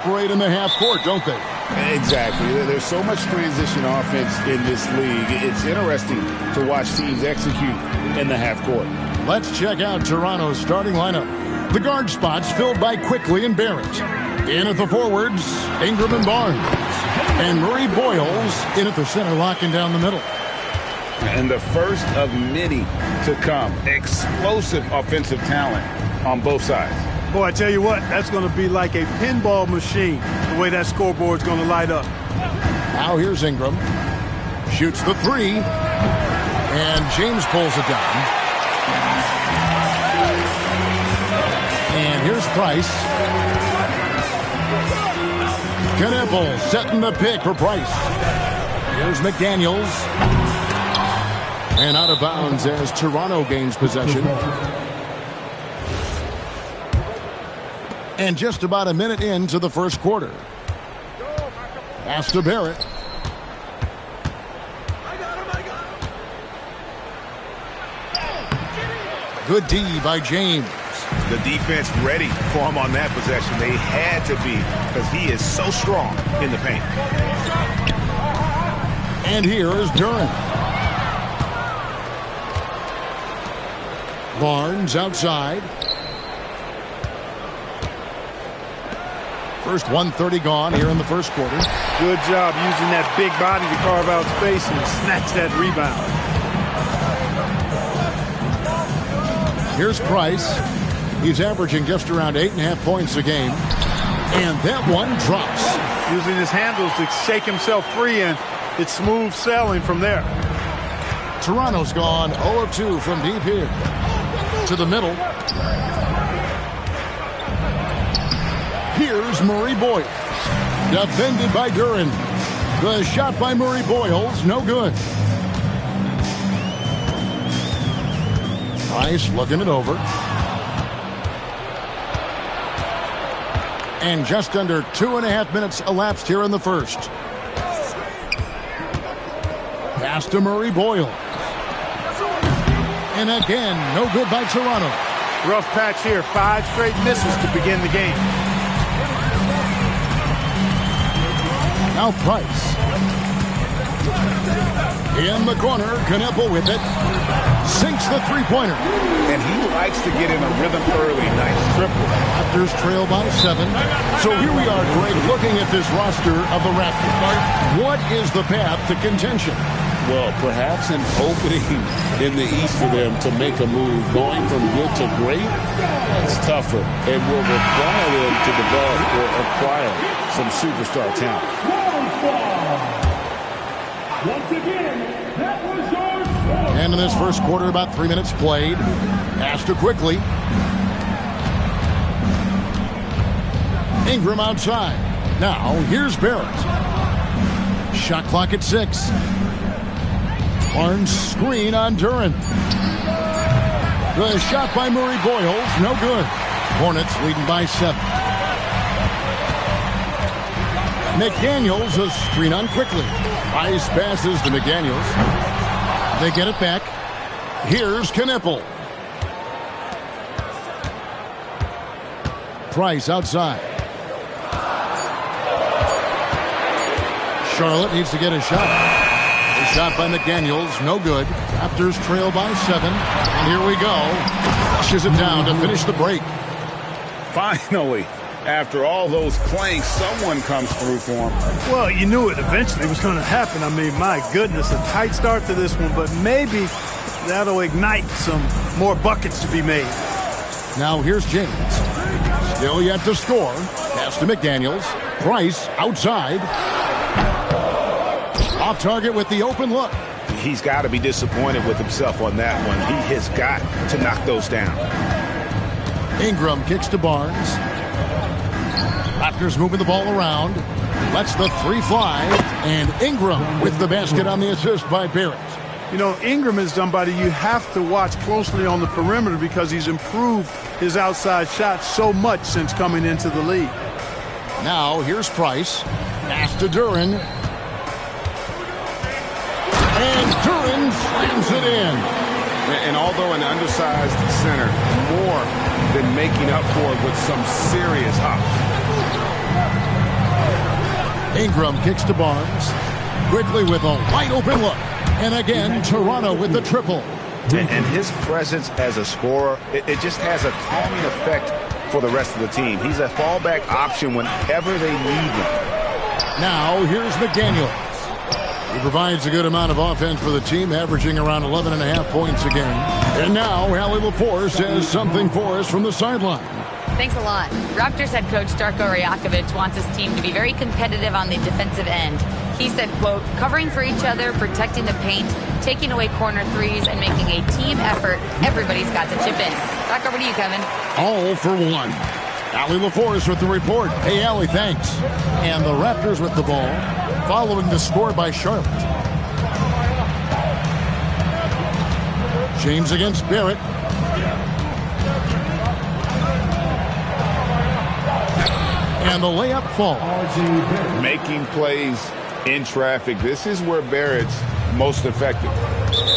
Operate in the half court, don't they? Exactly. There's so much transition offense in this league. It's interesting to watch teams execute in the half court. Let's check out Toronto's starting lineup. The guard spots filled by Quickly and Barrett. In at the forwards, Ingram and Barnes. And Murray Boyles in at the center, locking down the middle. And the first of many to come. Explosive offensive talent on both sides. Boy, I tell you what, that's going to be like a pinball machine, the way that scoreboard's going to light up. Now here's Ingram. Shoots the three. And James pulls it down. And here's Price. Knebel setting the pick for Price. Here's McDaniels. And out of bounds as Toronto gains possession. And just about a minute into the first quarter. Pass to Barrett. Good D by James. The defense ready for him on that possession. They had to be because he is so strong in the paint. And here is Duren. Barnes outside. First 1:30 gone here in the first quarter. Good job using that big body to carve out space and snatch that rebound. Here's Price. He's averaging just around 8.5 points a game. And that one drops. Using his handles to shake himself free, and it's smooth sailing from there. Toronto's gone 0 of 2 from deep here. To the middle. Here's Murray Boyles. Defended by Duren. The shot by Murray Boyles, no good. Price looking it over. And just under 2.5 minutes elapsed here in the first. Pass to Murray Boyles. And again, no good by Toronto. Rough patch here. 5 straight misses to begin the game. Now Price. In the corner, Knebel with it. Sinks the three-pointer. And he likes to get in a rhythm early. Nice triple. Raptors trail by 7. So here we are, Greg, looking at this roster of the Raptors. What is the path to contention? Well, perhaps an opening in the East for them to make a move. Going from good to great, that's tougher and will require them to develop or acquire some superstar talent. And in this first quarter, about 3 minutes played. Pass to Quickly. Ingram outside. Now, here's Barrett. Shot clock at 6. Barnes screen on Duren. The shot by Murray Boyles, no good. Hornets leading by 7. McDaniels, a screen on Quickly. Nice passes to McDaniels. They get it back. Here's Knebel. Price outside. Charlotte needs to get a shot. A shot by McDaniels, no good. Raptors trail by 7. And here we go. Flushes it down to finish the break. Finally, after all those clanks, someone comes through for him. Well, you knew it eventually was going to happen. I mean, my goodness, a tight start to this one, but maybe that'll ignite some more buckets to be made. Now here's James. Still yet to score. Pass to McDaniels. Price outside. Off target with the open look. He's got to be disappointed with himself on that one. He has got to knock those down. Ingram kicks to Barnes. Raptors moving the ball around. Lets the 3 fly. And Ingram with the basket on the assist by Barrett. You know, Ingram is somebody you have to watch closely on the perimeter because he's improved his outside shot so much since coming into the league. Now here's Price. Pass to Duren. And Duren slams it in. And although an undersized center, more than making up for it with some serious hops. Ingram kicks to Barnes. Quickly with a wide open look. And again, Toronto with the triple. And his presence as a scorer, it just has a calming effect for the rest of the team. He's a fallback option whenever they need him. Now, here's McDaniels. He provides a good amount of offense for the team, averaging around 11.5 points a game. And now, Allie LaForce has something for us from the sideline. Thanks a lot. Raptors head coach Darko Rajakovic wants his team to be very competitive on the defensive end. He said, quote, covering for each other, protecting the paint, taking away corner threes, and making a team effort. Everybody's got to chip in. Back over to you, Kevin. All for one. Allie LaForce with the report. Hey, Allie, thanks. And the Raptors with the ball, following the score by Charlotte. James against Barrett. And the layup falls. Making plays in traffic. This is where Barrett's most effective.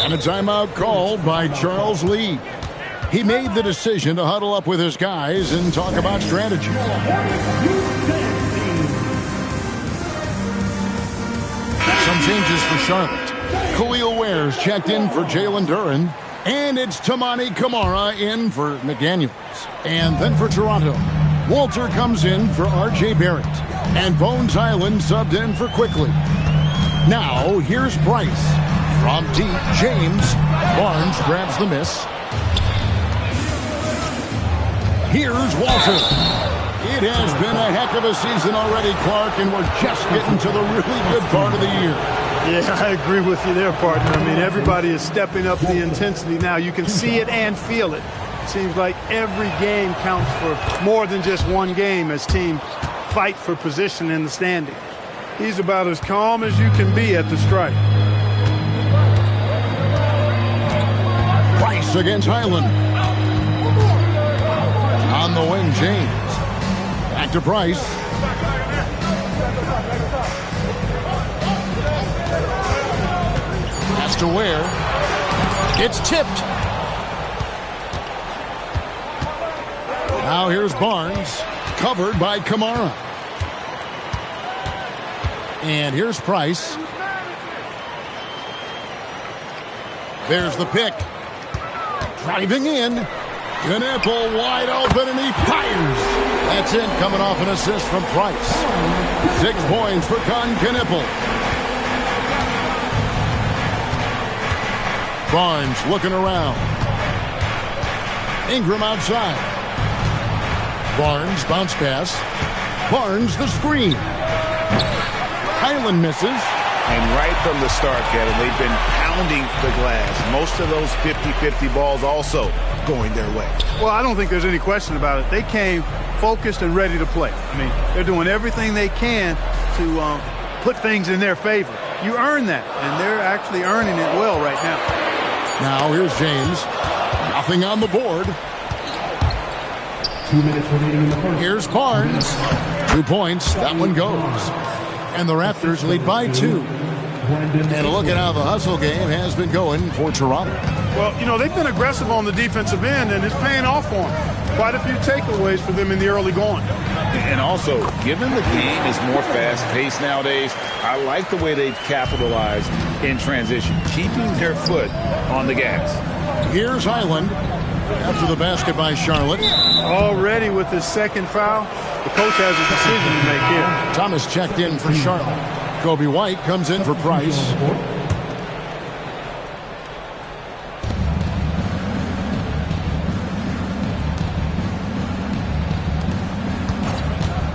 And a timeout called by Charles Lee. He made the decision to huddle up with his guys and talk about strategy. Some changes for Charlotte. Khalil Ware's checked in for Jalen Duren. And it's Toumani Camara in for McDaniels. And then for Toronto, Walter comes in for R.J. Barrett. And Bones Highland subbed in for Quickly. Now, here's Price. From deep, James. Barnes grabs the miss. Here's Walter. It has been a heck of a season already, Clark, and we're just getting to the really good part of the year. Yeah, I agree with you there, partner. I mean, everybody is stepping up the intensity now. You can see it and feel it. Seems like every game counts for more than just one game as teams fight for position in the standing. He's about as calm as you can be at the strike. Price against Highland. On the wing, James. Back to Price. Pass to Ware. It's tipped. Now here's Barnes. Covered by Camara. And here's Price. There's the pick. Driving in. Knipple wide open, and he fires. That's it, coming off an assist from Price. 6 points for Knipple. Barnes looking around. Ingram outside. Barnes bounce pass. Barnes the screen. Highland misses. And right from the start, Kevin, they've been pounding the glass. Most of those 50-50 balls also going their way. Well, I don't think there's any question about it. They came focused and ready to play. I mean, they're doing everything they can to put things in their favor. You earn that, and they're actually earning it well right now. Now here's James. Nothing on the board. 2 minutes remaining in the first. Here's Barnes. 2 points. That one goes. And the Raptors lead by 2. And a look at how the hustle game has been going for Toronto. Well, you know, they've been aggressive on the defensive end, and it's paying off for them. Quite a few takeaways for them in the early going. And also, given the game is more fast-paced nowadays, I like the way they've capitalized in transition, keeping their foot on the gas. Here's Highland after the basket by Charlotte. Already with his second foul, the coach has a decision to make here. Thomas checked in for Charlotte. Kobe White comes in for Price.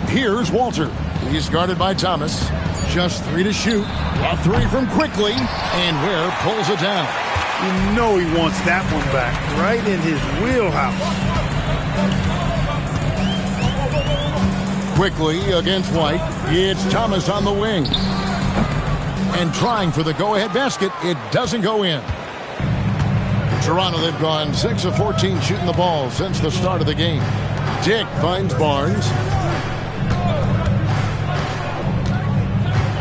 Here's Walter. He's guarded by Thomas. Just 3 to shoot. A 3 from Quickly. And Ware pulls it down. You know he wants that one back. Right in his wheelhouse. Quickly against White. It's Thomas on the wing. And trying for the go-ahead basket. It doesn't go in. Toronto, they've gone 6 of 14 shooting the ball since the start of the game. Dick finds Barnes.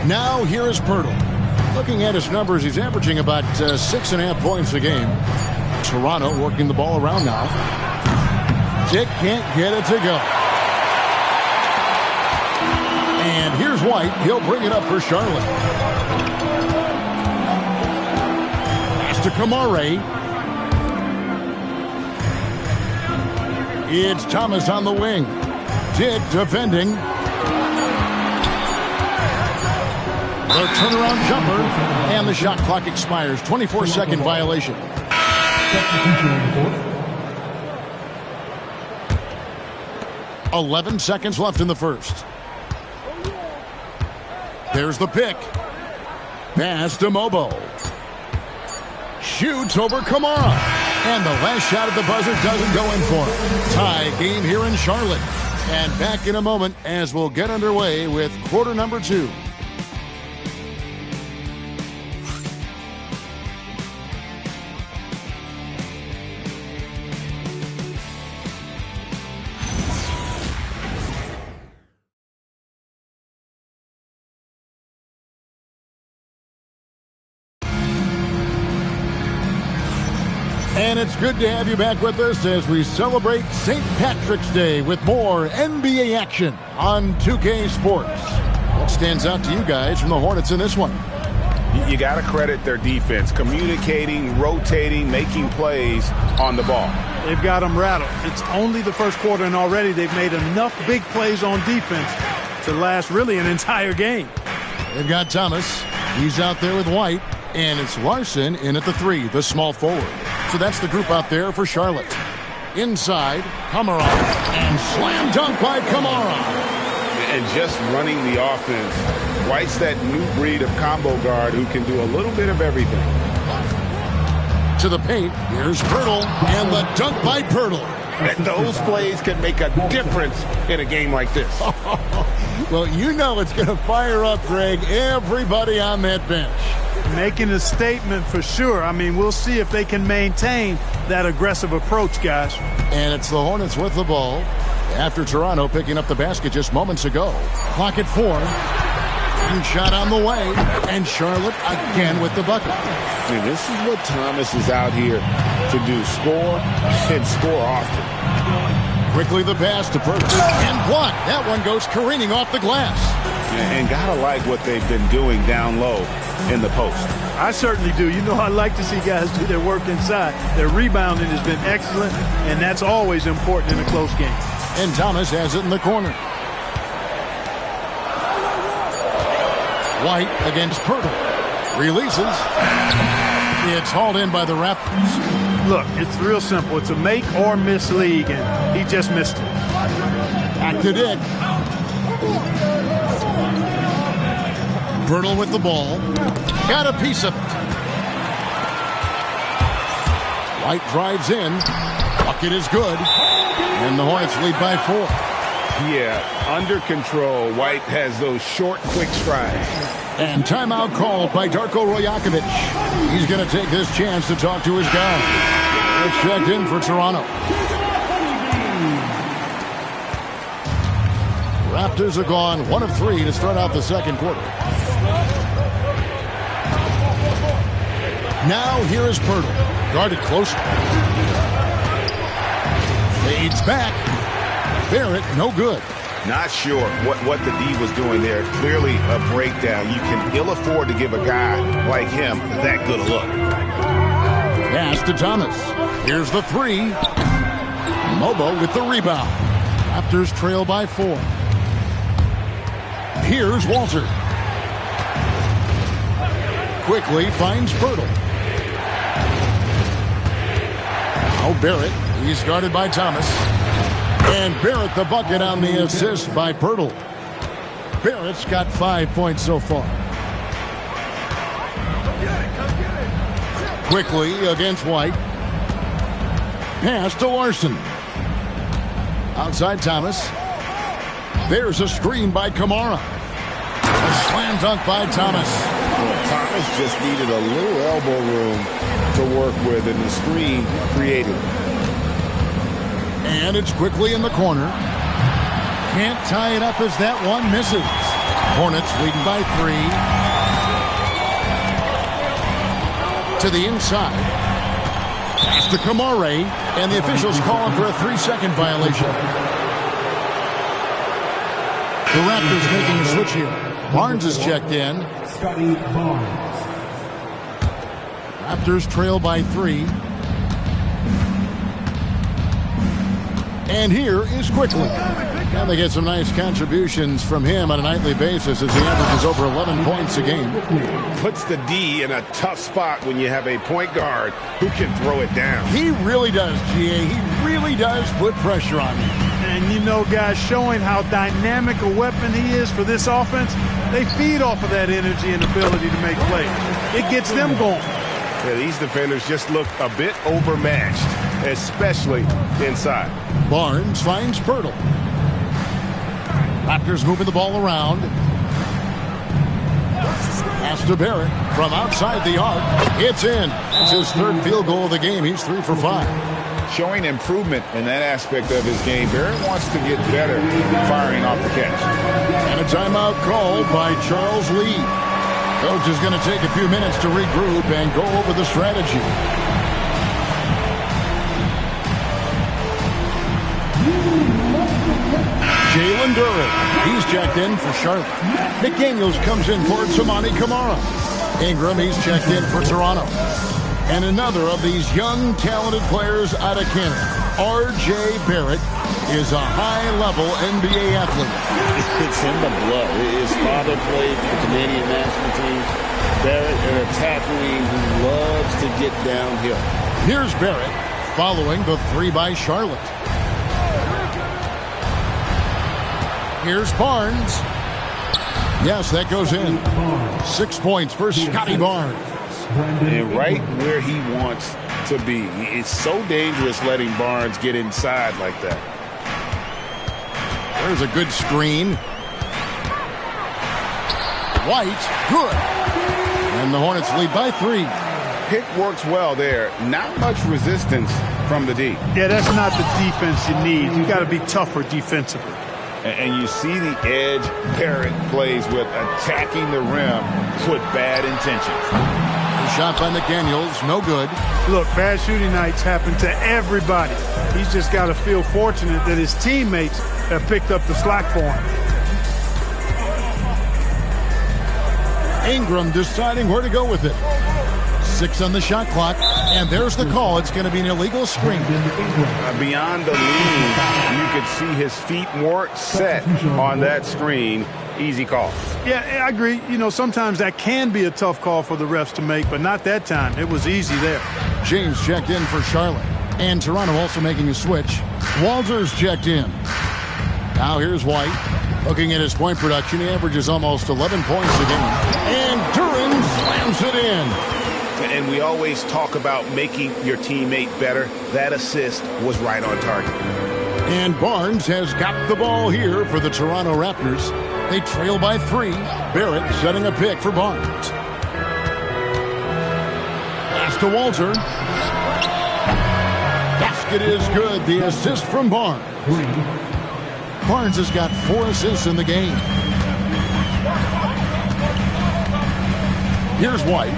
Now here is Pirtle. Looking at his numbers, he's averaging about 6.5 points a game. Toronto working the ball around now. Dick can't get it to go. And here's Here's White. He'll bring it up for Charlotte. Pass to Kamare. It's Thomas on the wing. Dick defending. The turnaround jumper, and the shot clock expires. 24-second violation. 11 seconds left in the first. There's the pick. Pass to Mobo. Shoots over Kamara. And the last shot at the buzzer doesn't go in for him. Tie game here in Charlotte. And back in a moment as we'll get underway with quarter number 2. And it's good to have you back with us as we celebrate St. Patrick's Day with more NBA action on 2K Sports. What stands out to you guys from the Hornets in this one? You got to credit their defense, communicating, rotating, making plays on the ball. They've got them rattled. It's only the first quarter, and already they've made enough big plays on defense to last really an entire game. They've got Thomas. He's out there with White. And it's Larson in at the 3, the small forward. So that's the group out there for Charlotte. Inside, Kamara. And slam dunk by Kamara. And just running the offense. White's that new breed of combo guard who can do a little bit of everything. To the paint, here's Pirtle. And the dunk by Pirtle. And those plays can make a difference in a game like this. Well, you know it's going to fire up, Greg, everybody on that bench. Making a statement for sure. I mean, we'll see if they can maintain that aggressive approach, guys. And it's the Hornets with the ball after Toronto picking up the basket just moments ago. Clock at 4. And shot on the way. And Charlotte again with the bucket. And this is what Thomas is out here to do. Score and score often. Quickly the pass to Purdy. And blocked. That one goes careening off the glass. And gotta like what they've been doing down low in the post. I certainly do. You know, I like to see guys do their work inside. Their rebounding has been excellent, and that's always important in a close game. And Thomas has it in the corner. White against Pirtle. Releases. It's hauled in by the Raptors. Look, it's real simple. It's a make or miss league, and he just missed it. Back to Dick. Pirtle with the ball. Got a piece of it. White drives in. Bucket is good. And the Hornets lead by 4. Yeah, under control. White has those short, quick strides. And timeout called by Darko Rajakovic. He's going to take this chance to talk to his guy. It's checked in for Toronto. Raptors are gone 1 of 3 to start out the second quarter. Now here is Pirtle. Guarded close. Fades back. Barrett, no good. Not sure what the D was doing there. Clearly a breakdown. You can ill afford to give a guy like him that good a look. Pass to Thomas. Here's the 3. Mobo with the rebound. Raptors trail by 4. Here's Walter. Quickly finds Pirtle. Now Barrett. He's guarded by Thomas. And Barrett the bucket on the assist by Pirtle. Barrett's got 5 points so far. Quickly against White. Pass to Larson. Outside Thomas. There's a screen by Kamara. A slam dunk by Thomas. Well, Thomas just needed a little elbow room to work with, and the screen created. And it's quickly in the corner. Can't tie it up as that one misses. Hornets leading by 3. To the inside. Pass to Kamare. And the officials call him for a 3-second violation. The Raptors making a switch here. Barnes is checked in. Scotty Barnes. Raptors trail by 3. And here is Quickly. And they get some nice contributions from him on a nightly basis as he averages over 11 points a game. Puts the D in a tough spot when you have a point guard who can throw it down. He really does, GA. He really does put pressure on him. And you know, guys, showing how dynamic a weapon he is for this offense, they feed off of that energy and ability to make plays. It gets them going. Yeah, these defenders just look a bit overmatched, especially inside. Barnes finds Pirtle. Raptors moving the ball around. Pass to Barrett from outside the arc. It's in. It's his third field goal of the game. He's 3 for 5. Showing improvement in that aspect of his game. Barrett wants to get better firing off the catch. And a timeout called by Charles Lee. Coach is going to take a few minutes to regroup and go over the strategy. Jalen Duren. He's checked in for Charlotte. McDaniels comes in for Tamani Kamara. Ingram, he's checked in for Toronto. And another of these young, talented players out of Canada, R.J. Barrett, is a high-level NBA athlete. It's in the blood. His father played for the Canadian national team. Barrett, an attack wing who loves to get downhill. Here's Barrett following the 3 by Charlotte. Here's Barnes. Yes, that goes in. 6 points for Scotty Barnes. And right where he wants to be. It's so dangerous letting Barnes get inside like that. There's a good screen. White, good. And the Hornets lead by 3. Pick works well there. Not much resistance from the D. Yeah, that's not the defense you need. You got to be tougher defensively. And you see the edge Barrett plays with, attacking the rim with bad intentions. The shot by McDaniels, no good. Look, bad shooting nights happen to everybody. He's just got to feel fortunate that his teammates have picked up the slack for him. Ingram deciding where to go with it. 6 on the shot clock, and there's the call. It's going to be an illegal screen. Beyond the lean, you could see his feet more set on that screen. Easy call. Yeah, I agree. You know, sometimes that can be a tough call for the refs to make, but not that time. It was easy there. James checked in for Charlotte, and Toronto also making a switch. Walters checked in. Now here's White. Looking at his point production, he averages almost 11 points a game. And Duren slams it in. And we always talk about making your teammate better. That assist was right on target. And Barnes has got the ball here for the Toronto Raptors. They trail by 3. Barrett setting a pick for Barnes. Pass to Walter. Basket is good. The assist from Barnes. Barnes has got 4 assists in the game. Here's White.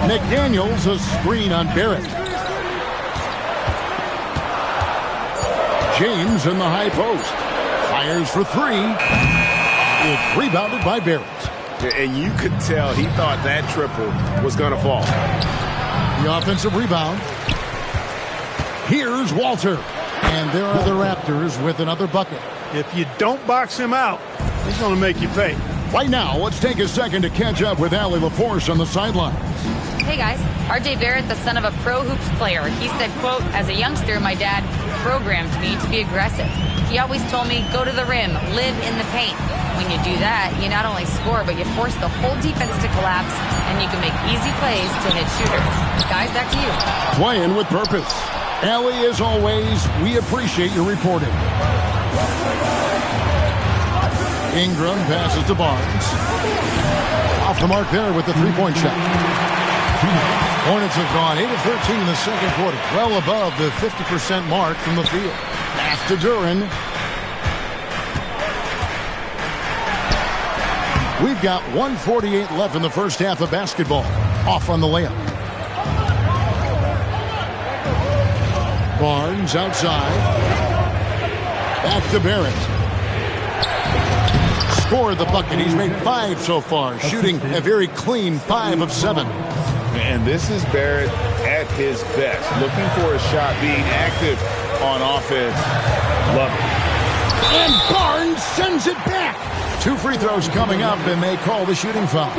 McDaniels, a screen on Barrett. James in the high post. Fires for 3. It's rebounded by Barrett. And you could tell he thought that triple was going to fall. The offensive rebound. Here's Walter. And there are the Raptors with another bucket. If you don't box him out, he's going to make you pay. Right now, let's take a second to catch up with Allie LaForce on the sideline. Hey guys, R.J. Barrett, the son of a pro hoops player. He said, quote, as a youngster, my dad programmed me to be aggressive. He always told me, go to the rim, live in the paint. When you do that, you not only score, but you force the whole defense to collapse, and you can make easy plays to hit shooters. Guys, back to you. Playing with purpose. Allie, as always, we appreciate your reporting. Ingram passes to Barnes. Off the mark there with the three-point shot. Hornets have gone 8 of 13 in the second quarter, well above the 50% mark from the field. Pass to Duren. We've got 1:48 left in the first half of basketball. Off on the layup. Barnes outside. Back to Barrett. Scored the bucket. He's made 5 so far, shooting a very clean 5 of 7. And this is Barrett at his best, looking for a shot, being active on offense. Love it. And Barnes sends it back. 2 free throws coming up, and they call the shooting foul.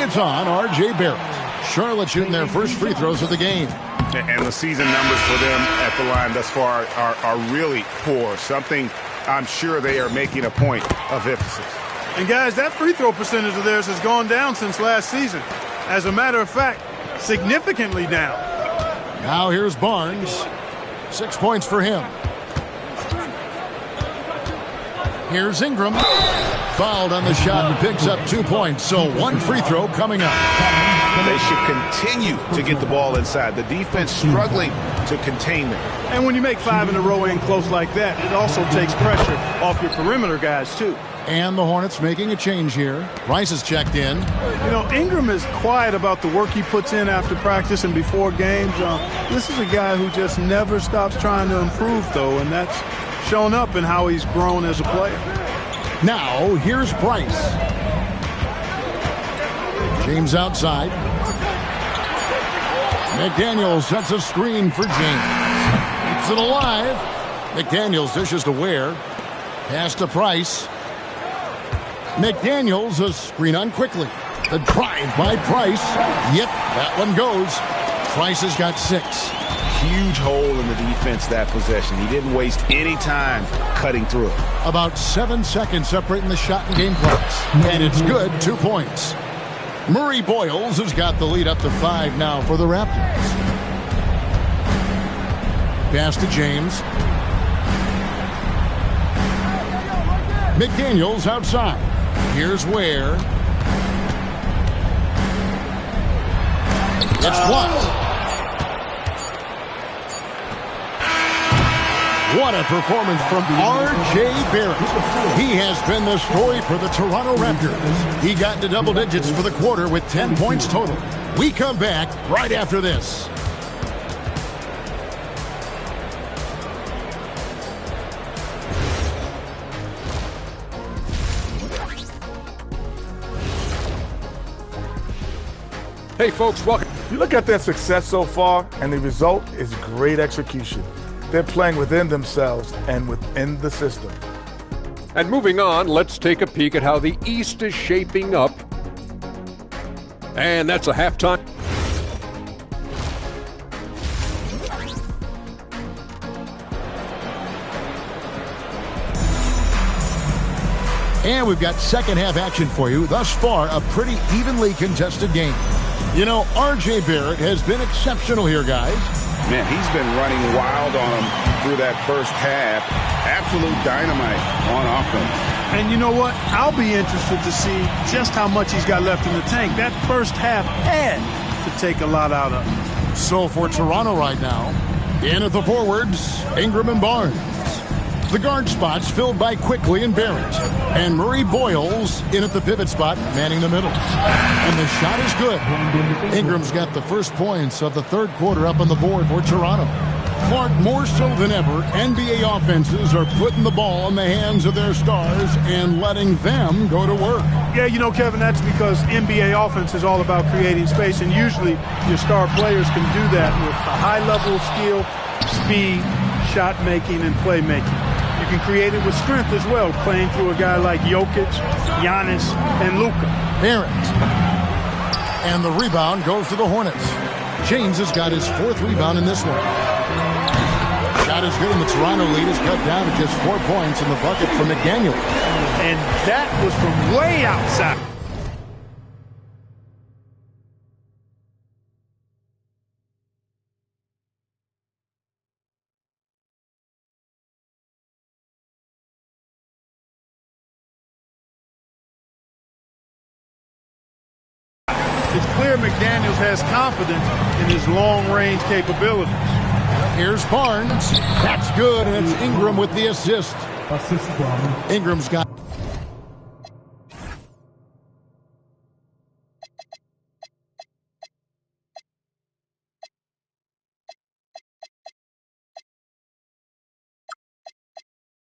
It's on R.J. Barrett. Charlotte shooting their first free throws of the game. And the season numbers for them at the line thus far are really poor. Something I'm sure they are making a point of emphasis. And, guys, that free throw percentage of theirs has gone down since last season. As a matter of fact, significantly down. Now here's Barnes. 6 points for him. Here's Ingram. Fouled on the shot and picks up 2 points. So 1 free throw coming up. They should continue to get the ball inside. The defense struggling to contain them. And when you make 5 in a row and close like that, it also takes pressure off your perimeter guys, too. And the Hornets making a change here. Rice is checked in. You know, Ingram is quiet about the work he puts in after practice and before games. This is a guy who just never stops trying to improve, though, and that's shown up in how he's grown as a player. Now, here's Price. James outside. McDaniels sets a screen for James. Keeps it alive. McDaniels dishes to Ware. Pass to Price. McDaniels a screen on quickly. The drive by Price. Yep, that one goes. Price has got 6. Huge hole in the defense that possession. He didn't waste any time cutting through it. About 7 seconds separating the shot and game clocks. And it's good, 2 points. Murray Boyles has got the lead up to 5 now for the Raptors. Pass to James. McDaniels outside. Here's Ware. It's blocked. What a performance from R.J. Barrett. He has been the story for the Toronto Raptors. He got into double digits for the quarter with 10 points total. We come back right after this. Hey folks, welcome. You look at their success so far, and the result is great execution. They're playing within themselves and within the system. And moving on, let's take a peek at how the East is shaping up. And that's a halftime. And we've got second half action for you. Thus far, a pretty evenly contested game. You know, R.J. Barrett has been exceptional here, guys. Man, he's been running wild on them through that first half. Absolute dynamite on offense. And you know what? I'll be interested to see just how much he's got left in the tank. That first half had to take a lot out of him. So for Toronto right now, in at the forwards, Ingram and Barnes. The guard spots filled by Quickly and Barrett. And Murray Boyles in at the pivot spot, manning the middle. And the shot is good. Ingram's got the first points of the third quarter up on the board for Toronto. Clark, more so than ever, NBA offenses are putting the ball in the hands of their stars and letting them go to work. Yeah, you know, Kevin, that's because NBA offense is all about creating space, and usually your star players can do that with a high level of skill, speed, shot making, and playmaking. You can create it with strength as well, playing through a guy like Jokic, Giannis, and Luka. Barrett. And the rebound goes to the Hornets. James has got his 4th rebound in this one. Shot is good, and the Toronto lead is cut down to just 4 points in the bucket for McDaniels. And that was from way outside. It's clear McDaniels has confidence in his long-range capabilities. Here's Barnes. That's good, and it's Ingram with the assist. Ingram's got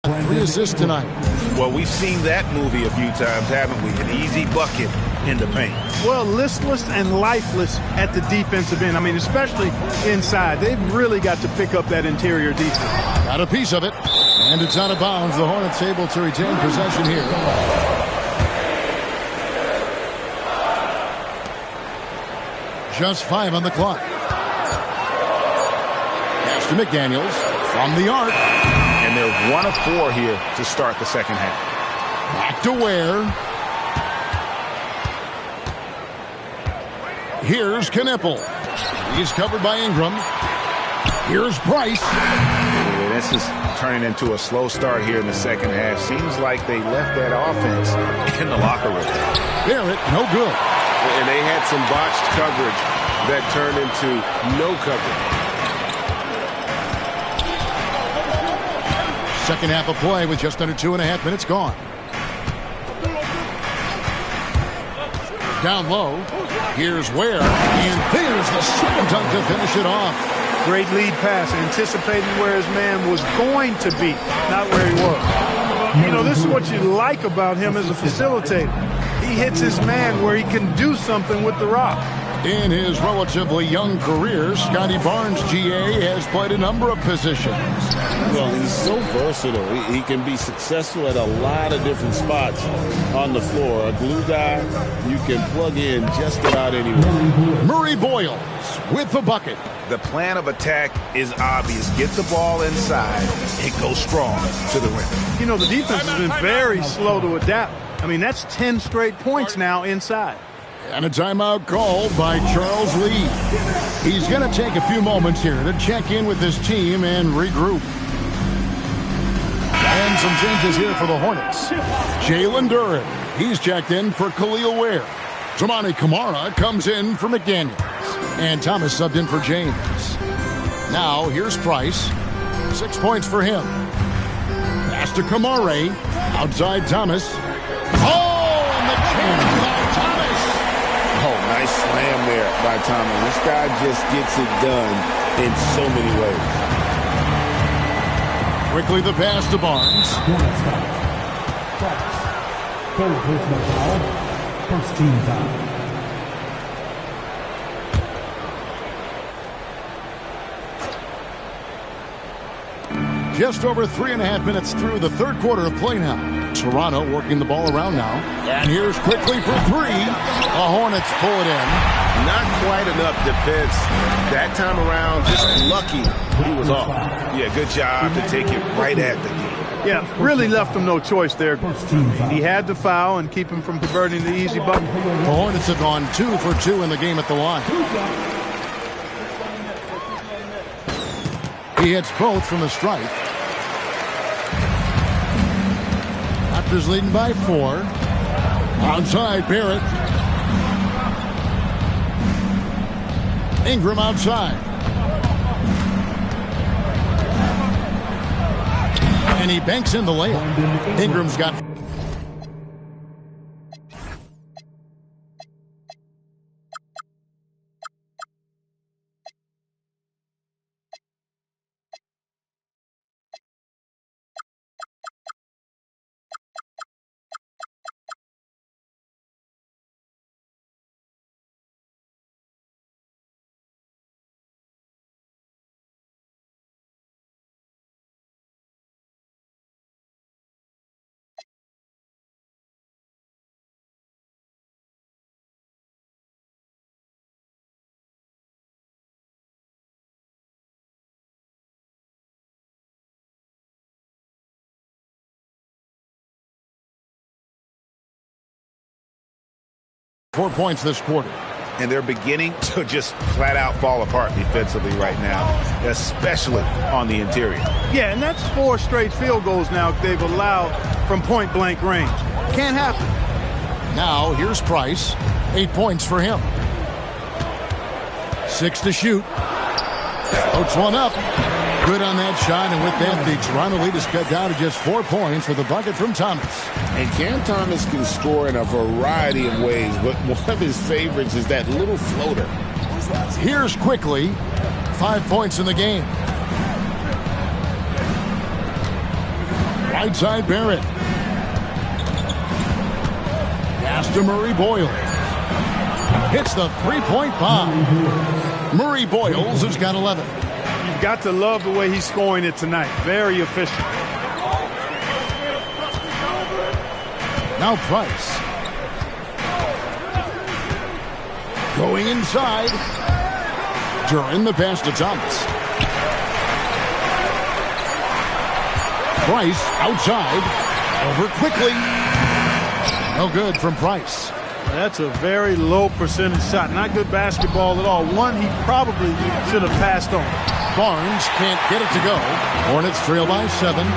3 assists tonight. Well, we've seen that movie a few times, haven't we? An easy bucket in the paint. Well, listless and lifeless at the defensive end. I mean, especially inside. They've really got to pick up that interior defense. Got a piece of it, and it's out of bounds. The Hornets able to retain possession here. Just 5 on the clock. Pass to McDaniels from the arc. And they're 1 of 4 here to start the second half. Back to Ware. Here's Knippel. He's covered by Ingram. Here's Price. Yeah, this is turning into a slow start here in the second half. Seems like they left that offense in the locker room. Barrett, no good. And they had some botched coverage that turned into no coverage. Second half of play with just under 2.5 minutes gone. Down low. Here's Ware. And there's the slam dunk to finish it off. Great lead pass, anticipating where his man was going to be, not where he was. You know, this is what you like about him as a facilitator. He hits his man where he can do something with the rock. In his relatively young career, Scotty Barnes, GA, has played a number of positions. Well, he's so versatile. He can be successful at a lot of different spots on the floor. A glue guy, you can plug in just about anywhere. Murray Boyles with the bucket. The plan of attack is obvious. Get the ball inside and go strong to the rim. You know, the defense has been very slow to adapt. I mean, that's 10 straight points now inside. And a timeout called by Charles Lee. He's going to take a few moments here to check in with his team and regroup. And some changes here for the Hornets. Jalen Duren, he's checked in for Khalil Ware. Toumani Camara comes in for McDaniels. And Thomas subbed in for James. Now, here's Price. 6 points for him. Pass to Camara. Outside Thomas. Oh, and the change by Thomas. Oh, nice slam there by Thomas. This guy just gets it done in so many ways. Quickly the pass to Barnes. First team foul. Just over 3.5 minutes through the third quarter of play now. Toronto working the ball around now. And here's quickly for 3. The Hornets pull it in. Not quite enough defense that time around. Just lucky he was off. Yeah, good job to take it right at the D. Yeah, really left him no choice there. He had to foul and keep him from converting the easy bucket. The Hornets have gone 2 for 2 in the game at the line. He hits both from the stripe. Raptors leading by 4. Outside, Barrett. Ingram outside. And he banks in the layup. Ingram's got... ...4 points this quarter. And they're beginning to just flat out fall apart defensively right now, especially on the interior. Yeah, and that's 4 straight field goals now they've allowed from point-blank range. Can't happen. Now, here's Price. 8 points for him. 6 to shoot. Floats one up. Good on that shot, and with that, the Toronto lead is cut down to just 4 points for the bucket from Thomas. And Cam Thomas can score in a variety of ways, but one of his favorites is that little floater. Here's quickly 5 points in the game. Right side, Barrett. Pass to Murray Boyles. Hits the three-point bomb. Murray Boyles has got 11. You've got to love the way he's scoring it tonight. Very efficient. Now Price. Going inside. During the pass to Thomas. Price outside. Over quickly. No good from Price. That's a very low percentage shot. Not good basketball at all. One he probably should have passed on. Barnes can't get it to go. Hornets trail by 7.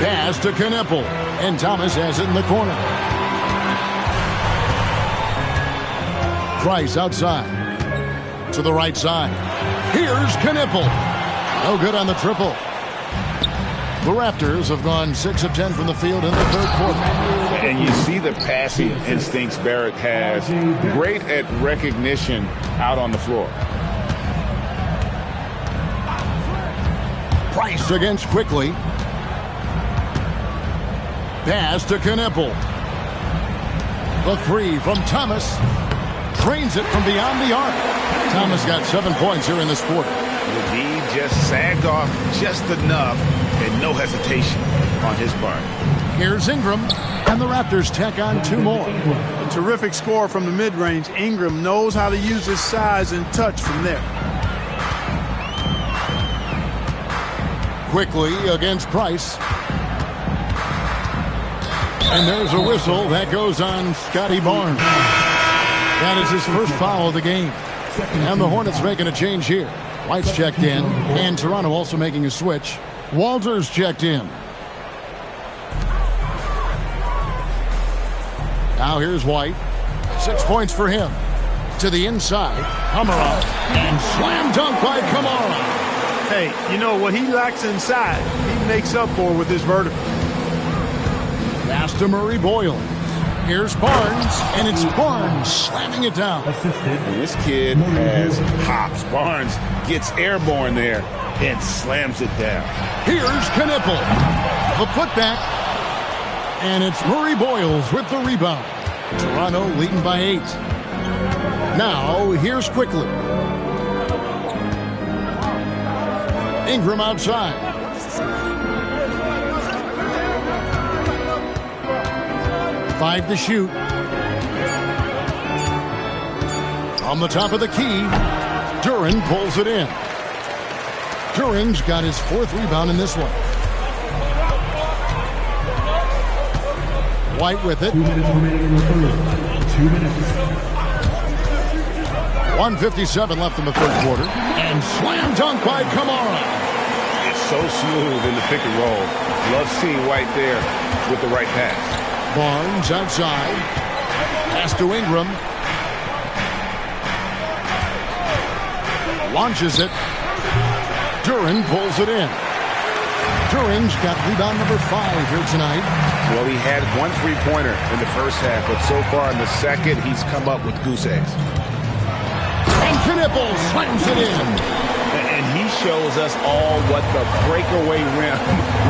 Pass to Kneppel. And Thomas has it in the corner. Price outside. To the right side. Here's Kneppel. No good on the triple. The Raptors have gone 6 of 10 from the field in the third quarter. And you see the passing instincts Barrett has. Great at recognition out on the floor. Price against quickly. Pass to Kneppel. The three from Thomas. Drains it from beyond the arc. Thomas got 7 points here in this quarter. McGee just sagged off just enough and no hesitation on his part. Here's Ingram, and the Raptors tack on 2 more. A terrific score from the mid-range. Ingram knows how to use his size and touch from there. Quickly against Price. And there's a whistle that goes on Scotty Barnes. That is his first foul of the game. And the Hornets making a change here. White's checked in, and Toronto also making a switch. Walters checked in. Now here's White. 6 points for him. To the inside. Kamara. And slam dunk by Kamara. Hey, you know what he lacks inside, he makes up for with his vertical. Pass to Murray Boyles. Here's Barnes, and it's Barnes slamming it down. And this kid has hops. Barnes gets airborne there and slams it down. Here's Kneppel. The putback. And it's Murray Boyles with the rebound. Toronto leading by 8. Now, here's quickly. Ingram outside. Five to shoot. On the top of the key, Duren pulls it in. Duren's got his 4th rebound in this one. White with it. 2 minutes remaining in the third. 2 minutes. 1:57 left in the third quarter. And slam dunk by Kamara. It's so smooth in the pick and roll. Love seeing White there with the right pass. Barnes outside. Pass to Ingram. Launches it. Duren pulls it in. Duren's got rebound number 5 here tonight. Well, he had 1 3-pointer in the first half, but so far in the second, he's come up with goose eggs. And Kneppel slams it in. And he shows us all what the breakaway rim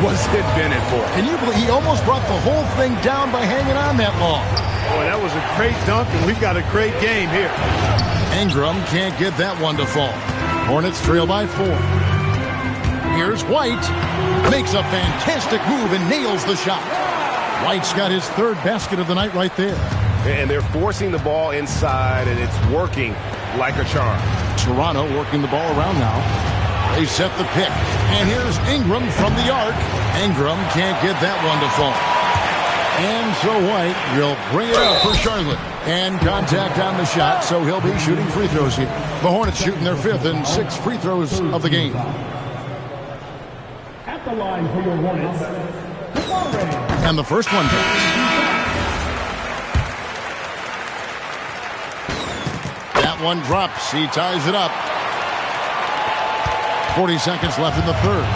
was invented for. Can you believe he almost brought the whole thing down by hanging on that long? Boy, that was a great dunk, and we've got a great game here. Ingram can't get that one to fall. Hornets trail by 4. Here's White. Makes a fantastic move and nails the shot. White's got his 3rd basket of the night right there. And they're forcing the ball inside, and it's working like a charm. Toronto working the ball around now. They set the pick. And here's Ingram from the arc. Ingram can't get that one to fall. And so White will bring it up for Charlotte. And contact on the shot, so he'll be shooting free throws here. The Hornets shooting their 5th and 6th free throws of the game. At the line for your Hornets. And the first one goes. That one drops. He ties it up. 40 seconds left in the third.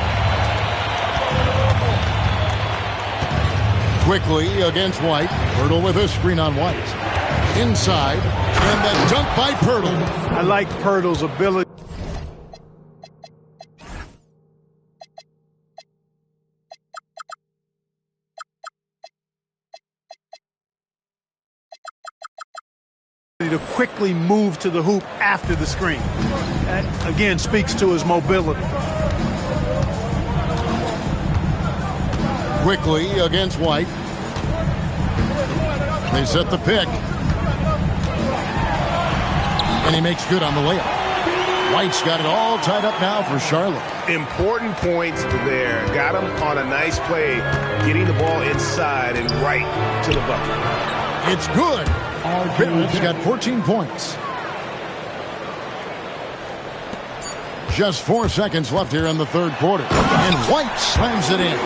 Quickly against White. Pirtle with a screen on White. Inside. And the dunk by Pirtle. I like Pirtle's ability to quickly move to the hoop after the screen. That, again, speaks to his mobility. Quickly against White. They set the pick. And he makes good on the layup. White's got it all tied up now for Charlotte. Important points there. Got him on a nice play, getting the ball inside and right to the bucket. It's good. Barrett's got 14 points. Just 4 seconds left here in the third quarter. And White slams it in.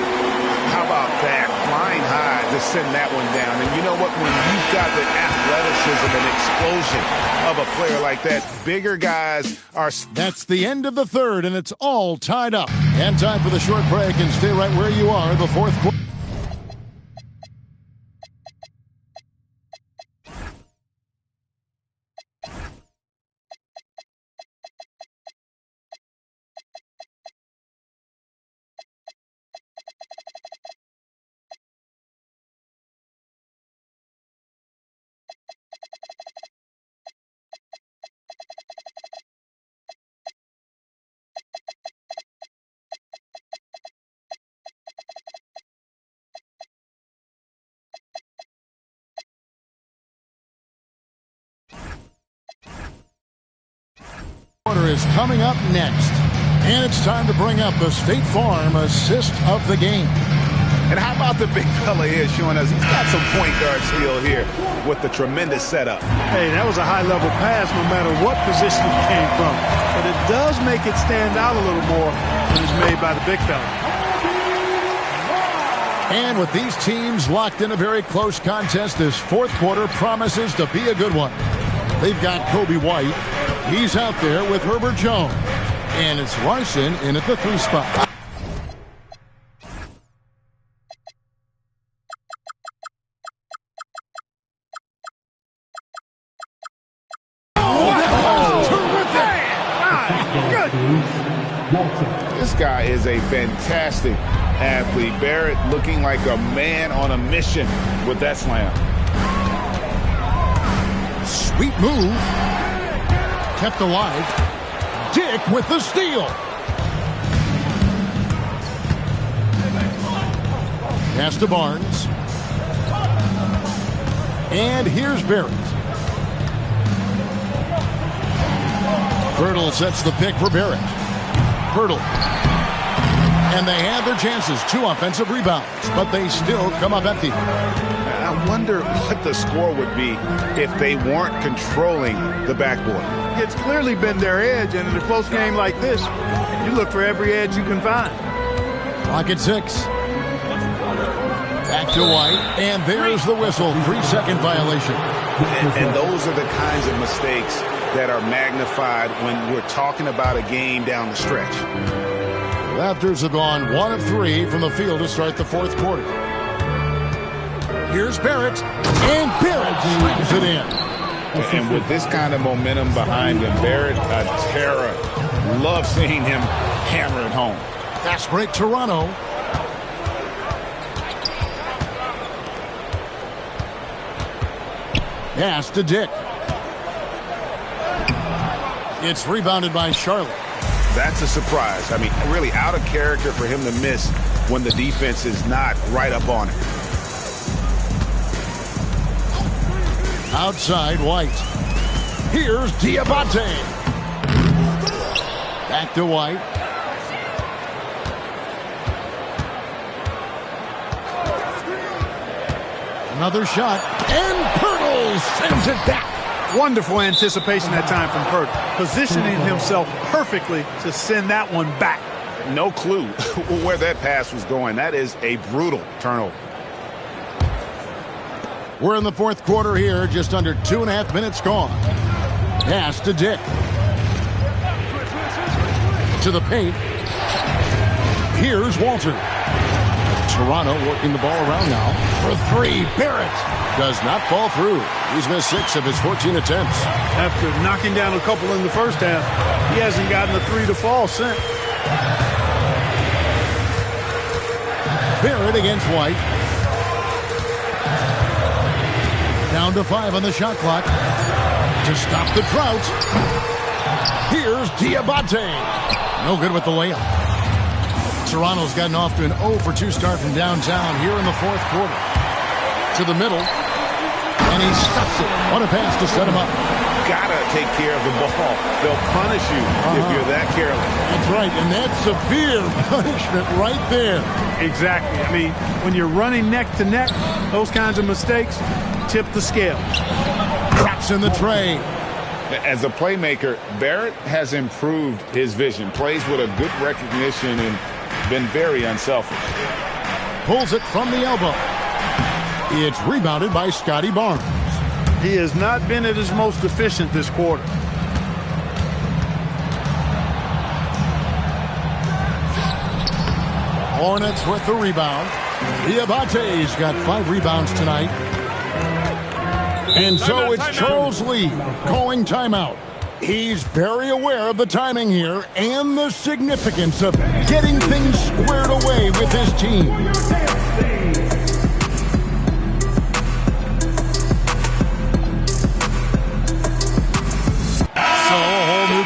How about that? Flying high to send that one down. And you know what? When you've got the athleticism and explosion of a player like that, bigger guys are... That's the end of the third, and it's all tied up. And time for the short break, and stay right where you are in the fourth quarter. Is coming up next, and it's time to bring up the State Farm assist of the game. And how about the big fella here showing us he's got some point guard skill here with the tremendous setup. Hey, that was a high-level pass no matter what position it came from, but it does make it stand out a little more when it's made by the big fella. And with these teams locked in a very close contest, this fourth quarter promises to be a good one. They've got Kobe White. He's out there with Herbert Jones. And it's Larson in at the 3 spot. This guy is a fantastic athlete. Barrett looking like a man on a mission with that slam. Sweet move. Kept alive. Dick with the steal. Pass to Barnes. And here's Barrett. Hurdle sets the pick for Barrett. Hurdle. And they had their chances. 2 offensive rebounds, but they still come up empty. I wonder what the score would be if they weren't controlling the backboard. It's clearly been their edge, and in a close game like this, you look for every edge you can find. Clock at 6. Back to White, and there's the whistle. 3-second violation. And those are the kinds of mistakes that are magnified when we're talking about a game down the stretch. Raptors have gone 1 of 3 from the field to start the fourth quarter. Here's Barrett, and Barrett slams it in. And with this kind of momentum behind him, Barrett, a terror. Love seeing him hammer it home. Fast break, Toronto. Pass to Dick. It's rebounded by Charlotte. That's a surprise. I mean, really out of character for him to miss when the defense is not right up on it. Outside, White. Here's Diabate. Back to White. Another shot, and Pirtle sends it back. Wonderful anticipation that time from Pert, positioning himself perfectly to send that one back. No clue where that pass was going. That is a brutal turnover. We're in the fourth quarter here, just under 2.5 minutes gone. Pass to Dick. To the paint. Here's Walter. Toronto working the ball around now for 3. Barrett does not fall through. He's missed 6 of his 14 attempts. After knocking down a couple in the first half, he hasn't gotten a 3 to fall since. Barrett against White. Down to 5 on the shot clock. to stop the drought. Here's Diabate. No good with the layup. Toronto's gotten off to an 0-for-2 start from downtown here in the fourth quarter. To the middle. And he stuffs it. What a pass to set him up. Gotta take care of the ball. They'll punish you if you're that careless. That's right, and that's severe punishment right there. Exactly. I mean, when you're running neck to neck, those kinds of mistakes tip the scale. Drops in the tray. As a playmaker, Barrett has improved his vision. Plays with a good recognition and been very unselfish. Pulls it from the elbow. It's rebounded by Scotty Barnes. He has not been at his most efficient this quarter. Hornets with the rebound. Diabate's got 5 rebounds tonight. And so it's Charles Lee calling timeout. He's very aware of the timing here and the significance of getting things squared away with his team.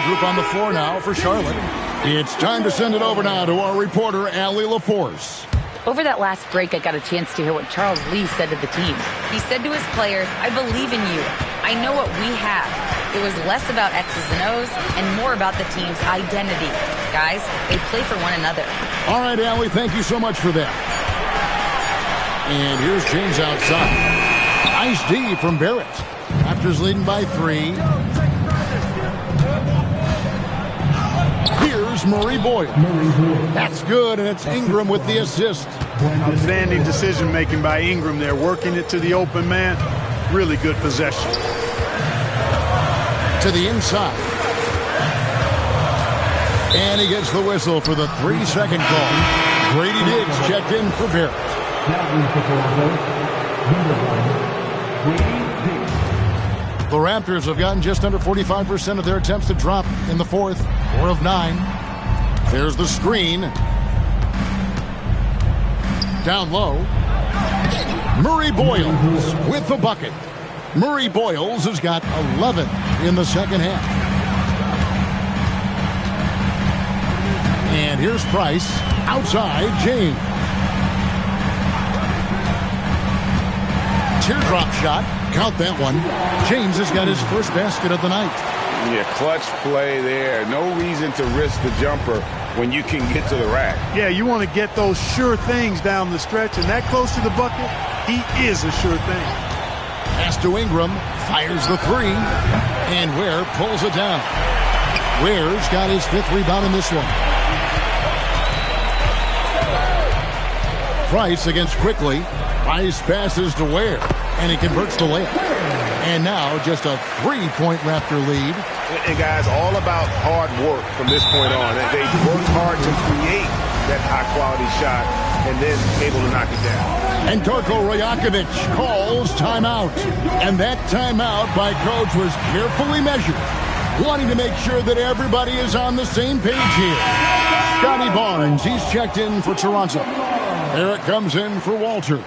Group on the floor now for Charlotte. It's time to send it over now to our reporter, Allie LaForce. Over that last break, I got a chance to hear what Charles Lee said to the team. He said to his players, "I believe in you. I know what we have." It was less about X's and O's and more about the team's identity. Guys, they play for one another. All right, Allie, thank you so much for that. And here's James outside. Nice D from Barrett. Raptors leading by 3. Here's Murray Boyle. That's good, and it's Ingram with the assist. Outstanding decision-making by Ingram there, working it to the open man. Really good possession. To the inside. And he gets the whistle for the 3-second call. Grady Diggs checked in for Barrett. The Raptors have gotten just under 45% of their attempts to drop in the fourth. 4 of 9. There's the screen. Down low. Murray Boyles with the bucket. Murray Boyles has got 11 in the second half. And here's Price. Outside, James. Teardrop shot. Count that one. James has got his first basket of the night. Yeah, clutch play there. No reason to risk the jumper when you can get to the rack. Yeah, you want to get those sure things down the stretch, and that close to the bucket, he is a sure thing. Pass to Ingram, fires the 3, and Ware pulls it down. Ware's got his 5th rebound in this one. Price against Quickly. Price passes to Ware, and he converts the layup. And now just a 3-point Raptor lead. And guys, all about hard work from this point on. They worked hard to create that high-quality shot and then able to knock it down. And Darko Rajakovic calls timeout. And that timeout by Coach was carefully measured, wanting to make sure that everybody is on the same page here. Scotty Barnes, he's checked in for Toronto. Barrett comes in for Walter.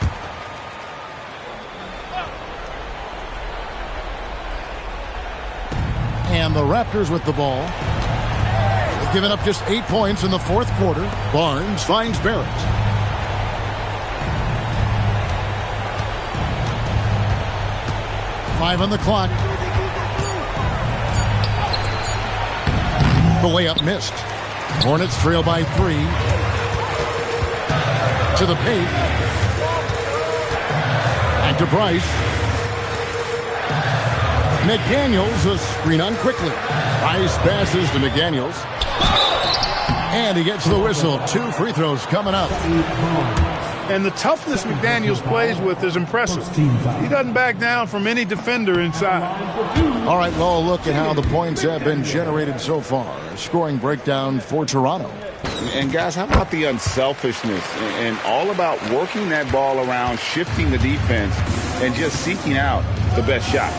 And the Raptors with the ball. They've given up just 8 points in the fourth quarter. Barnes finds Barrett. Five on the clock. The layup missed. Hornets trail by 3. To the paint. And to Price. McDaniels, a screen on Quickly. Price passes to McDaniels. And he gets the whistle. 2 free throws coming up. And the toughness McDaniels plays with is impressive. He doesn't back down from any defender inside. All right, well, look at how the points have been generated so far. A scoring breakdown for Toronto. And guys, how about the unselfishness and all about working that ball around, shifting the defense, and just seeking out the best shot.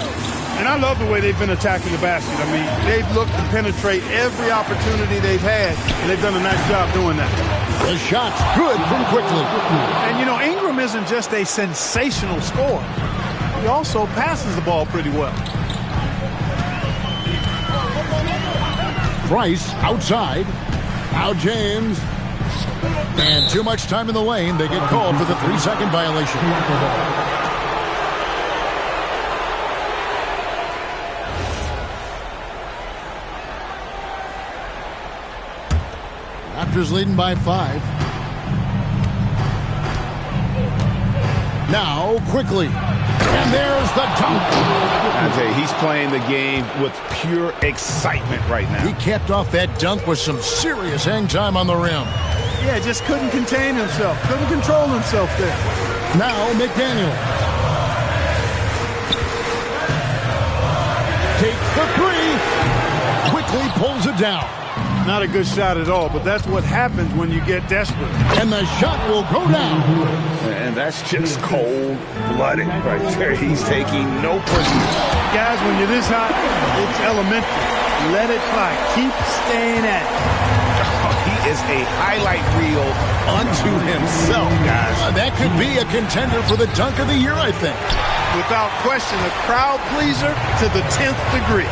And I love the way they've been attacking the basket. I mean, they've looked to penetrate every opportunity they've had, and they've done a nice job doing that. The shot's good from Quickly. And, you know, Ingram isn't just a sensational scorer. He also passes the ball pretty well. Price outside. Now James. And too much time in the lane. They get called for the 3-second violation. Raptors leading by 5. Now quickly. And there's the dunk. I tell you, he's playing the game with pure excitement right now. He capped off that dunk with some serious hang time on the rim. Yeah, just couldn't contain himself. Couldn't control himself there. Now McDaniel. Takes the 3. Quickly pulls it down. Not a good shot at all, but that's what happens when you get desperate. And the shot will go down. And that's just cold-blooded right there. He's taking no prisoners. Guys, when you're this hot, it's elementary. Let it fly. Keep staying at it. He is a highlight reel unto himself, guys. That could be a contender for the dunk of the year, I think. Without question, a crowd pleaser to the 10th degree.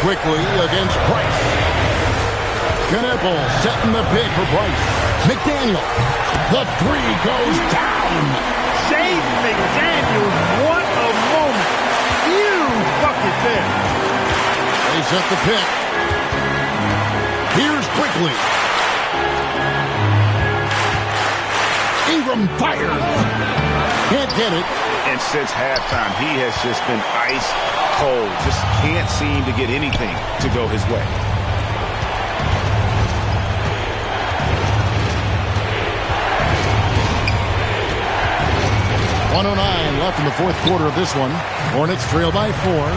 Quickly against Price. Knueppel setting the pick for Price. McDaniel. The 3 goes down. Jaden McDaniels, what a moment. Huge bucket there. They set the pick. Here's Quickly. Ingram fires. Can't get it. And since halftime, he has just been ice cold. Just can't seem to get anything to go his way. .109 left in the fourth quarter of this one. Hornets trail by 4.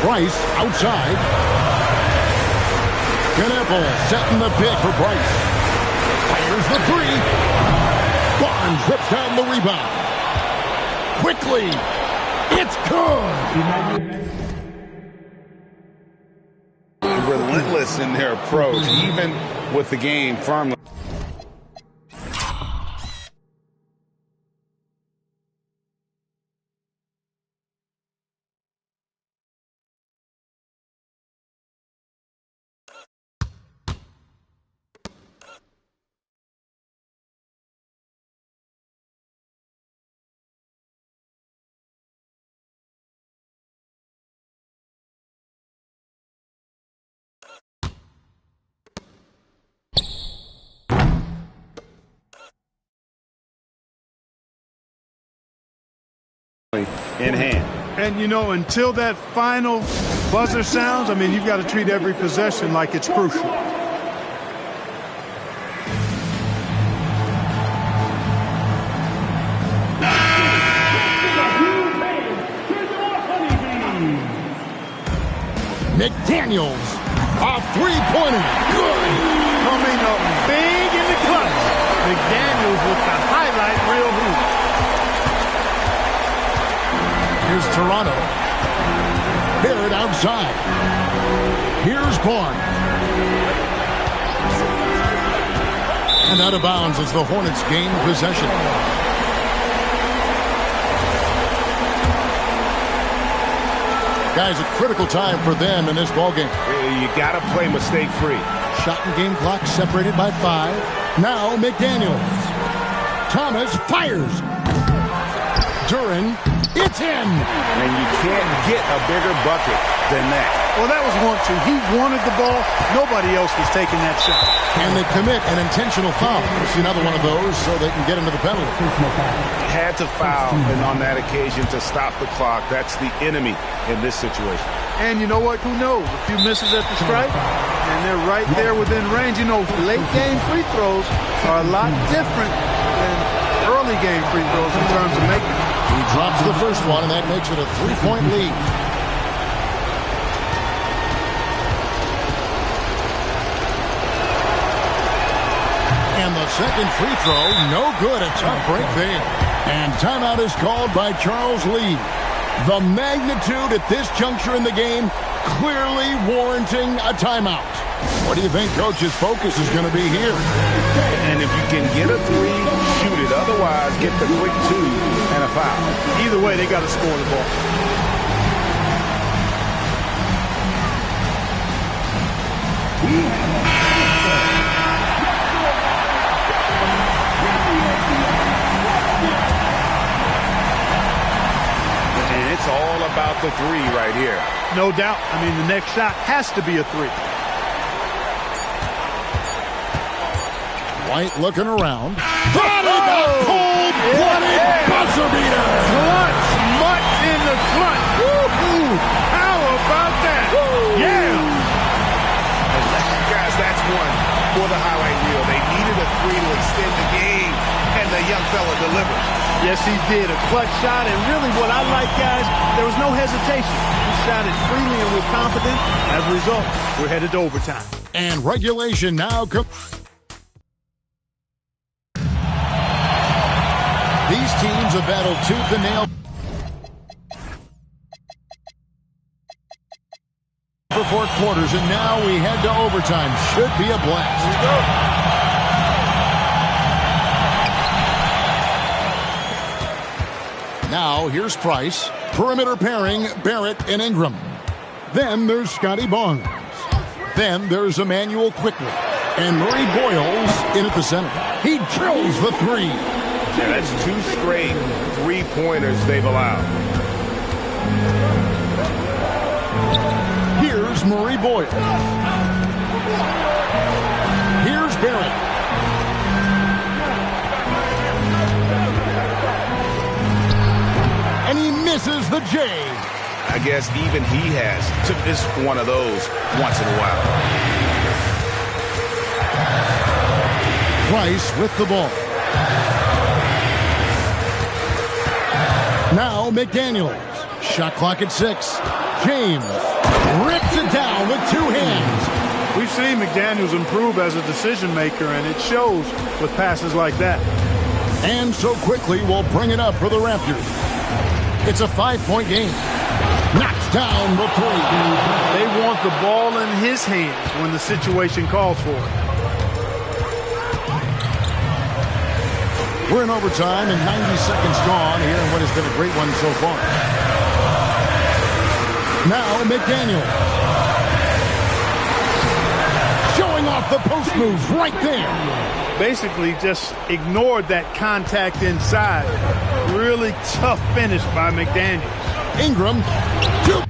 Price outside. Knueppel setting the pick for Price. Fires the 3. Barnes rips down the rebound. Quickly. It's good. Relentless in their approach, even with the game firmly. In hand. And, you know, until that final buzzer sounds, I mean, you've got to treat every possession like it's crucial. McDaniels, a 3-pointer. Good. Coming up big in the clutch. McDaniels with the highlight reel hoop. Here's Toronto. Barrett outside. Here's Barnes. And out of bounds as the Hornets gain possession. Guys, a critical time for them in this ballgame. You got to play mistake-free. Shot and game clock separated by 5. Now McDaniels. Thomas fires. Duran. It's in. And you can't get a bigger bucket than that. Well, that was 1-2. He wanted the ball. Nobody else was taking that shot. And they commit an intentional foul. It's another one of those so they can get into the penalty. Had to foul, and on that occasion to stop the clock. That's the enemy in this situation. And you know what? Who knows? A few misses at the stripe, and they're right there within range. You know, late game free throws are a lot different than early game free throws in terms of making them. He drops the first one, and that makes it a 3-point lead. And the second free throw, no good. A tough break there. And timeout is called by Charles Lee. The magnitude at this juncture in the game clearly warranting a timeout. What do you think Coach's focus is going to be here? And if you can get a three, shoot it. Otherwise, get the quick two and a foul. Either way, they got to score the ball. And it's all about the three right here. No doubt. I mean, the next shot has to be a three. White looking around. Got it! A cold-blooded buzzer beater! Clutch! Mutt in the clutch! Woo-hoo! How about that? Woo! Yeah! Guys, that's one for the highlight reel. They needed a three to extend the game, and the young fella delivered. Yes, he did. A clutch shot, and really what I like, guys, there was no hesitation. He shot it freely and with confidence. As a result, we're headed to overtime. And regulation now comes. These teams have battled tooth and nail for 4 quarters, and now we head to overtime. Should be a blast. Here we go. Now, here's Price. Perimeter pairing, Barrett and Ingram. Then there's Scotty Barnes. Then there's Emmanuel Quickly. And Murray Boyles in at the center. He drills the three. Yeah, that's 2 straight three-pointers they've allowed. Here's Murray Boyles. Here's Barrett. And he misses the J. I guess even he has to miss one of those once in a while. Price with the ball. Now McDaniels. Shot clock at 6. James rips it down with 2 hands. We've seen McDaniels improve as a decision maker, and it shows with passes like that. And so quickly we'll bring it up for the Raptors. It's a 5-point game. Knocks down the 3. They want the ball in his hands when the situation calls for it. We're in overtime and 90 seconds gone here in what has been a great one so far. Now McDaniel. Showing off the post move right there. Basically just ignored that contact inside. Really tough finish by McDaniels. Ingram. 2.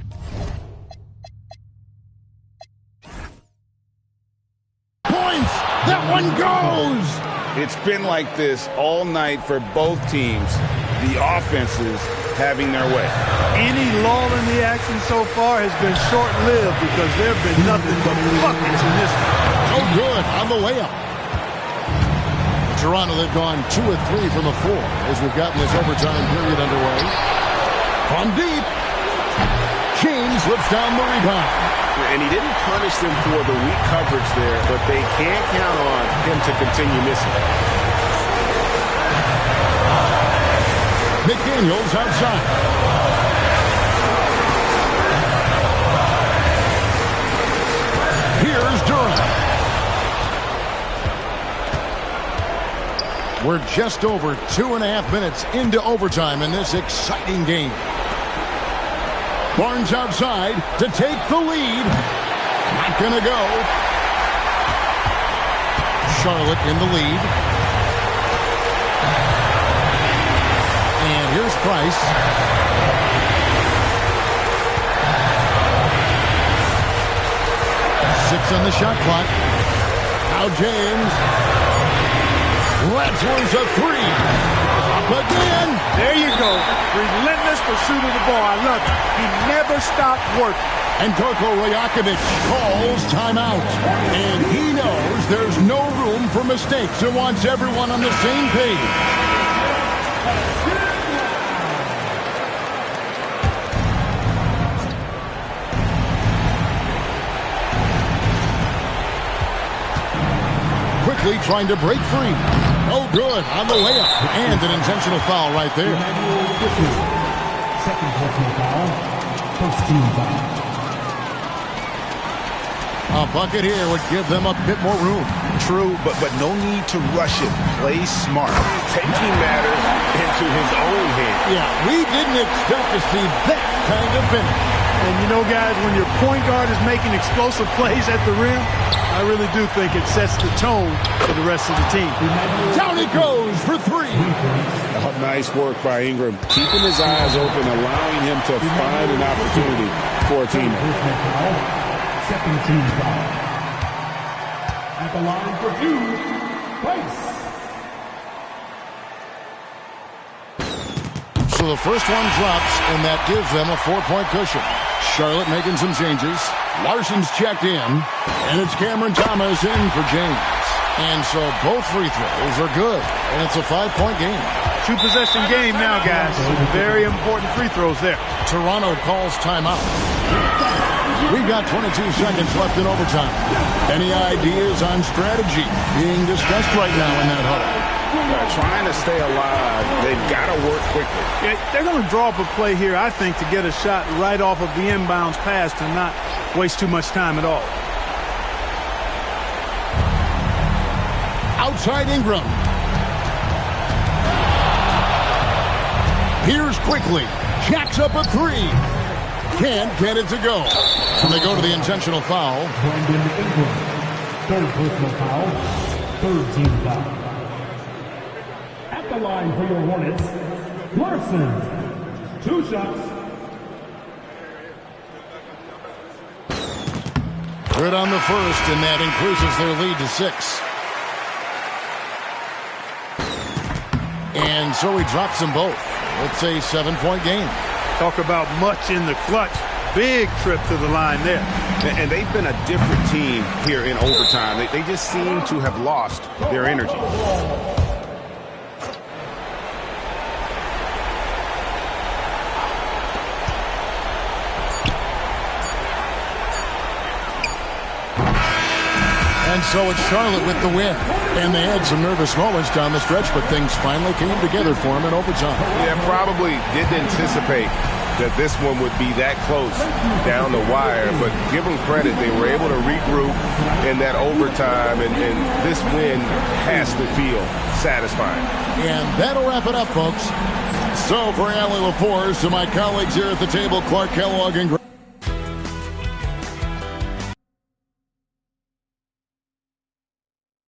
Points. That one goes. It's been like this all night for both teams. The offenses having their way. Any lull in the action so far has been short-lived because there have been nothing but buckets in this one. Oh, good on the layup. Toronto, they've gone 2 of 3 from the floor as we've gotten this overtime period underway. From deep, James lifts down the rebound. And he didn't punish them for the weak coverage there, but they can't count on him to continue missing. McDaniels outside. Here's Durant. We're just over 2.5 minutes into overtime in this exciting game. Barnes outside to take the lead. Not gonna go. Charlotte in the lead. And here's Price. Six on the shot clock. Now James. Let's lose a 3. Up again. There you go. Relentless pursuit of the ball. I love it. He never stopped working. And Darko Rajakovic calls timeout. And he knows there's no room for mistakes and wants everyone on the same page. Quickly trying to break free. Oh, good on the layup. And an intentional foul right there. Second personal foul. First team foul. A bucket here would give them a bit more room. True, but no need to rush it. Play smart. Taking matters into his own hands. Yeah, we didn't expect to see that kind of finish. And you know, guys, when your point guard is making explosive plays at the rim, I really do think it sets the tone for the rest of the team. Down he goes for three. Oh, nice work by Ingram. Keeping his eyes open, allowing him to find an opportunity for a teammate. Second team foul. At the line for two, Price. So the first one drops, and that gives them a 4-point cushion. Charlotte making some changes. Larson's checked in, and it's Cameron Thomas in for James. And so both free throws are good, and it's a 5-point game. Two-possession game now, guys. Very important free throws there. Toronto calls timeout. We've got 22 seconds left in overtime. Any ideas on strategy being discussed right now in that huddle? Trying to stay alive. They've got to work quickly. Yeah, they're going to draw up a play here, I think, to get a shot right off of the inbounds pass to not waste too much time at all. Outside Ingram. Here's quickly. Jacks up a three. Can't get it to go. And they go to the intentional foul. Brandon Ingram. Third personal foul. Third team foul. At the line for your Hornets, Larson. 2 shots. Good on the first, and that increases their lead to 6. And so he drops them both. It's a 7-point game. Talk about much in the clutch. Big trip to the line there. And they've been a different team here in overtime. They just seem to have lost their energy. And so it's Charlotte with the win. And they had some nervous moments down the stretch, but things finally came together for them in overtime. Yeah, probably didn't anticipate that this one would be that close down the wire, but give them credit. They were able to regroup in that overtime, and this win has to feel satisfying. And that'll wrap it up, folks. So for Allie LaForce, to my colleagues here at the table, Clark Kellogg and